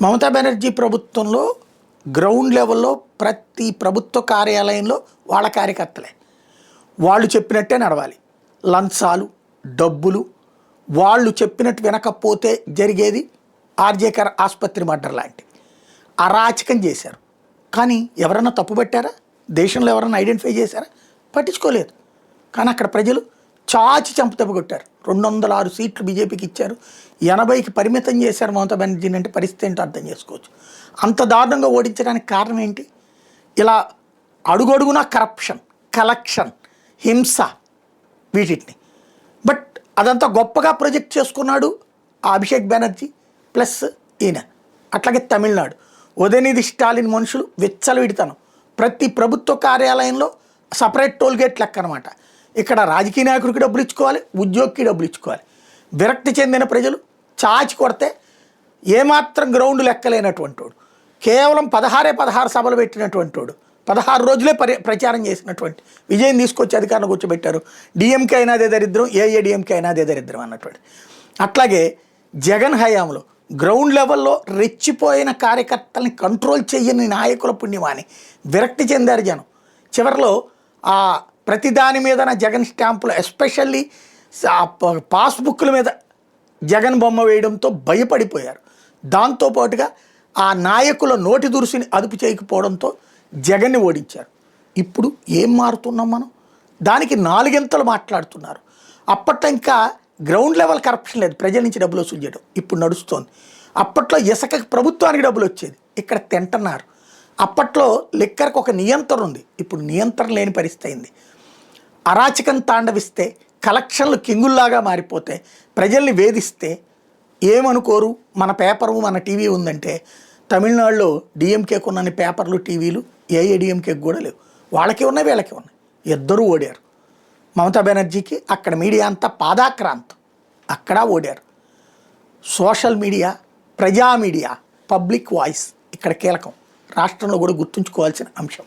మమతా బెనర్జీ ప్రభుత్వంలో గ్రౌండ్ లెవెల్లో ప్రతి ప్రభుత్వ కార్యాలయంలో వాళ్ళ కార్యకర్తలే వాళ్ళు చెప్పినట్టే నడవాలి. లంచాలు, డబ్బులు, వాళ్ళు చెప్పినట్టు వినకపోతే జరిగేది ఆర్జేకర్ ఆసుపత్రి మర్డర్ లాంటివి అరాచకం చేశారు. కానీ ఎవరన్నా తప్పుపట్టారా? దేశంలో ఎవరన్నా ఐడెంటిఫై చేశారా? పట్టించుకోలేదు. కానీ అక్కడ ప్రజలు చాచి చంపుతెప్పగొట్టారు. 206 సీట్లు బీజేపీకి ఇచ్చారు, 80కి పరిమితం చేశారు మమతా బెనర్జీని. అంటే పరిస్థితి ఏంటో అర్థం చేసుకోవచ్చు. అంత దారుణంగా ఓడించడానికి కారణం ఏంటి? ఇలా అడుగడుగునా కరప్షన్, కలెక్షన్, హింస, వీటిని. బట్ అదంతా గొప్పగా ప్రొజెక్ట్ చేసుకున్నాడు ఆ అభిషేక్ బెనర్జీ ప్లస్ ఈయన. అట్లాగే తమిళనాడు ఉదయనిధి స్టాలిన్ మనుషులు విచ్చలవిడితనం. ప్రతి ప్రభుత్వ కార్యాలయంలో సపరేట్ టోల్గేట్ లెక్క అనమాట. ఇక్కడ రాజకీయ నాయకుడికి డబ్బులు ఇచ్చుకోవాలి, ఉద్యోగికి డబ్బులు ఇచ్చుకోవాలి. విరక్తి చెందిన ప్రజలు చాచి కొడితే ఏమాత్రం గ్రౌండ్ లెక్కలేనటువంటి వాడు, కేవలం 16 సభలు పెట్టినటువంటి వాడు, 16 రోజులే ప్రచారం చేసినటువంటి విజయం తీసుకొచ్చి అధికారంలో కూర్చోబెట్టారు. డిఎంకే అయినా అదే దరిద్రం, ఏఐడిఎంకే అయినా అదే దరిద్రం అన్నటువంటి. అట్లాగే జగన్ హయాంలో గ్రౌండ్ లెవెల్లో రెచ్చిపోయిన కార్యకర్తల్ని కంట్రోల్ చేయని నాయకుల పుణ్యమాని విరక్తి చెందారు జనం. చివరిలో ఆ ప్రతి దాని మీద జగన్ స్టాంపులు, ఎస్పెషల్లీ పాస్బుక్ల మీద జగన్ బొమ్మ వేయడంతో భయపడిపోయారు. దాంతోపాటుగా ఆ నాయకుల నోటి దురుసుని అదుపు చేయకపోవడంతో జగన్ని ఓడించారు. ఇప్పుడు ఏం మారుతున్నాం మనం? దానికి 4 గంటలు మాట్లాడుతున్నారు. అప్పట్లో ఇంకా గ్రౌండ్ లెవెల్ కరప్షన్ లేదు, ప్రజల నుంచి డబ్బులు వసూలు చేయడం ఇప్పుడు నడుస్తోంది. అప్పట్లో ఇసుకకి ప్రభుత్వానికి డబ్బులు వచ్చేది, ఇక్కడ తింటున్నారు. అప్పట్లో లిక్కర్కి ఒక నియంత్రణ ఉంది, ఇప్పుడు నియంత్రణ లేని పరిస్థితి అయింది. అరాచకం తాండవిస్తే, కలెక్షన్లు కింగుల్లాగా మారిపోతే, ప్రజల్ని వేధిస్తే ఏమనుకోరు? మన పేపరు, మన టీవీ ఉందంటే తమిళనాడులో డిఎంకేకి ఉన్నన్ని పేపర్లు, టీవీలు ఏఐడిఎంకేకి కూడా లేవు. వాళ్ళకి ఉన్నాయి, వీళ్ళకి ఉన్నాయి. ఇద్దరూ ఓడారు. మమతా బెనర్జీకి అక్కడ మీడియా అంతా పాదాక్రాంతం, అక్కడ ఓడారు. సోషల్ మీడియా, ప్రజా మీడియా, పబ్లిక్ వాయిస్ ఇక్కడ కీలకం. రాష్ట్రంలో కూడా గుర్తుంచుకోవాల్సిన అంశం.